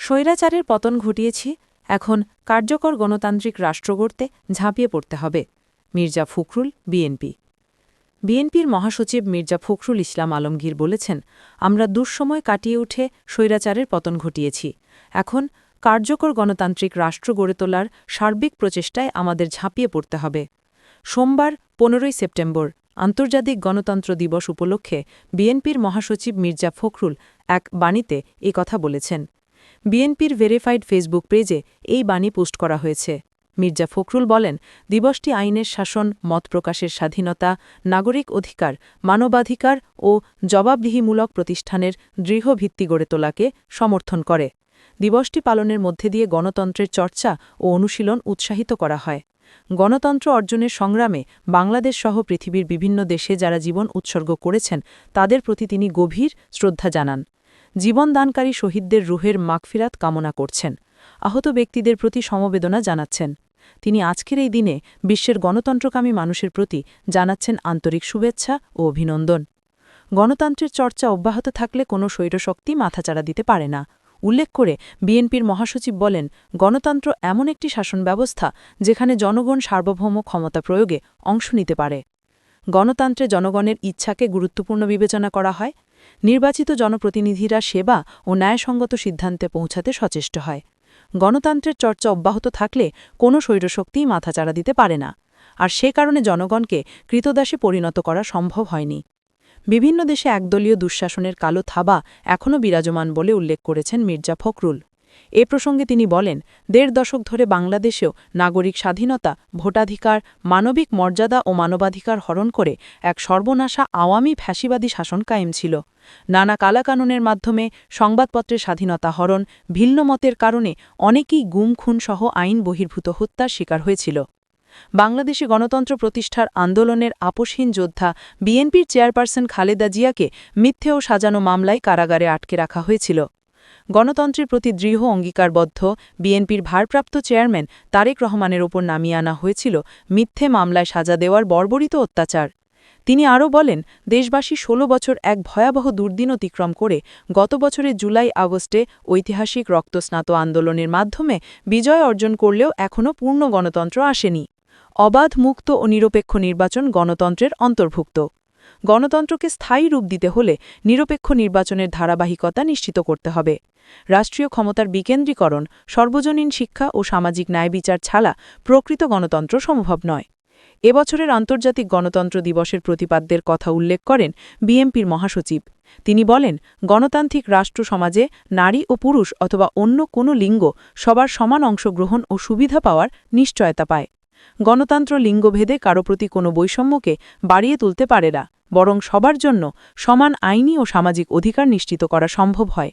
স্বৈরাচারের পতন ঘটিয়েছি, এখন কার্যকর গণতান্ত্রিক রাষ্ট্র গড়তে ঝাঁপিয়ে পড়তে হবে। মির্জা ফখরুল, বিএনপি। বিএনপির মহাসচিব মির্জা ফখরুল ইসলাম আলমগীর বলেছেন, আমরা দুঃসময় কাটিয়ে উঠে স্বৈরাচারের পতন ঘটিয়েছি। এখন কার্যকর গণতান্ত্রিক রাষ্ট্র গড়ে তোলার সার্বিক প্রচেষ্টায় আমাদের ঝাঁপিয়ে পড়তে হবে। সোমবার ১৫ সেপ্টেম্বর আন্তর্জাতিক গণতন্ত্র দিবস উপলক্ষে বিএনপির মহাসচিব মির্জা ফখরুল এক বাণীতে এ কথা বলেছেন। বিএনপির ভেরিফাইড ফেসবুক পেজে এই বাণী পোস্ট করা হয়েছে। মির্জা ফখরুল বলেন, দিবসটি আইনের শাসন, মত প্রকাশের স্বাধীনতা, নাগরিক অধিকার, মানবাধিকার ও জবাবদিহিমূলক প্রতিষ্ঠানের দৃঢ় ভিত্তি গড়ে তোলাকে সমর্থন করে। দিবসটি পালনের মধ্যে দিয়ে গণতন্ত্রের চর্চা ও অনুশীলন উৎসাহিত করা হয়। গণতন্ত্র অর্জনের সংগ্রামে বাংলাদেশ সহ পৃথিবীর বিভিন্ন দেশে যারা জীবন উৎসর্গ করেছেন তাদের প্রতি তিনি গভীর শ্রদ্ধা জানান। জীবনদানকারী শহীদদের রুহের মাগফিরাত কামনা করছেন। আহত ব্যক্তিদের প্রতি সমবেদনা জানাচ্ছেন। তিনি আজকের এই দিনে বিশ্বের গণতন্ত্রকামী মানুষের প্রতি জানাচ্ছেন আন্তরিক শুভেচ্ছা ও অভিনন্দন। গণতন্ত্রের চর্চা অব্যাহত থাকলে কোনো স্বৈরশক্তি মাথাচাড়া দিতে পারে না। উল্লেখ করে বিএনপির মহাসচিব বলেন, গণতন্ত্র এমন একটি শাসন ব্যবস্থা যেখানে জনগণ সার্বভৌম ক্ষমতা প্রয়োগে অংশ নিতে পারে। গণতন্ত্রে জনগণের ইচ্ছাকে গুরুত্বপূর্ণ বিবেচনা করা হয়। নির্বাচিত জনপ্রতিনিধিরা সেবা ও ন্যায়সঙ্গত সিদ্ধান্তে পৌঁছাতে সচেষ্ট হয়। গণতন্ত্রের চর্চা অব্যাহত থাকলে কোনো স্বৈরশক্তিই মাথাচাড়া দিতে পারে না, আর সে কারণে জনগণকে কৃতদাসে পরিণত করা সম্ভব হয়নি। বিভিন্ন দেশে একদলীয় দুঃশাসনের কালো থাবা এখনও বিরাজমান বলে উল্লেখ করেছেন মির্জা ফখরুল। এ প্রসঙ্গে তিনি বলেন, ১.৫ দশক ধরে বাংলাদেশেও নাগরিক স্বাধীনতা, ভোটাধিকার, মানবিক মর্যাদা ও মানবাধিকার হরণ করে এক সর্বনাশা আওয়ামী ফ্যাসিবাদী শাসন কায়েম ছিল। নানা কালাকানুনের মাধ্যমে সংবাদপত্রের স্বাধীনতা হরণ, ভিন্ন মতের কারণে অনেকেই গুম খুন সহ আইন বহির্ভূত হত্যার শিকার হয়েছিল। বাংলাদেশে গণতন্ত্র প্রতিষ্ঠার আন্দোলনের আপোষহীন যোদ্ধা বিএনপির চেয়ারপারসন খালেদা জিয়াকে মিথ্যে ও সাজানো মামলায় কারাগারে আটকে রাখা হয়েছিল। গণতন্ত্রের প্রতি দৃঢ় অঙ্গীকারবদ্ধ বিএনপির ভারপ্রাপ্ত চেয়ারম্যান তারেক রহমানের ওপর নামিয়ে আনা হয়েছিল মিথ্যে মামলায় সাজা দেওয়ার বর্বরিত অত্যাচার। তিনি আরও বলেন, দেশবাসী ১৬ বছর এক ভয়াবহ দুর্দিন অতিক্রম করে গত বছরের জুলাই-আগস্টে ঐতিহাসিক রক্তস্নাত আন্দোলনের মাধ্যমে বিজয় অর্জন করলেও এখনও পূর্ণ গণতন্ত্র আসেনি। অবাধ, মুক্ত ও নিরপেক্ষ নির্বাচন গণতন্ত্রের অন্তর্ভুক্ত। গণতন্ত্রকে স্থায়ী রূপ দিতে হলে নিরপেক্ষ নির্বাচনের ধারাবাহিকতা নিশ্চিত করতে হবে। রাষ্ট্রীয় ক্ষমতার বিকেন্দ্রীকরণ, সর্বজনীন শিক্ষা ও সামাজিক ন্যায়বিচার ছাড়া প্রকৃত গণতন্ত্র সম্ভব নয়। এবছরের আন্তর্জাতিক গণতন্ত্র দিবসের প্রতিপাদ্যের কথা উল্লেখ করেন বিএনপির মহাসচিব। তিনি বলেন, গণতান্ত্রিক রাষ্ট্র সমাজে নারী ও পুরুষ অথবা অন্য কোনো লিঙ্গ সবার সমান অংশগ্রহণ ও সুবিধা পাওয়ার নিশ্চয়তা পায়। গণতন্ত্র লিঙ্গভেদে কারো প্রতি কোনো বৈষম্যকে বাড়িয়ে তুলতে পারে না, বরং সবার জন্য সমান আইনি ও সামাজিক অধিকার নিশ্চিত করা সম্ভব হয়।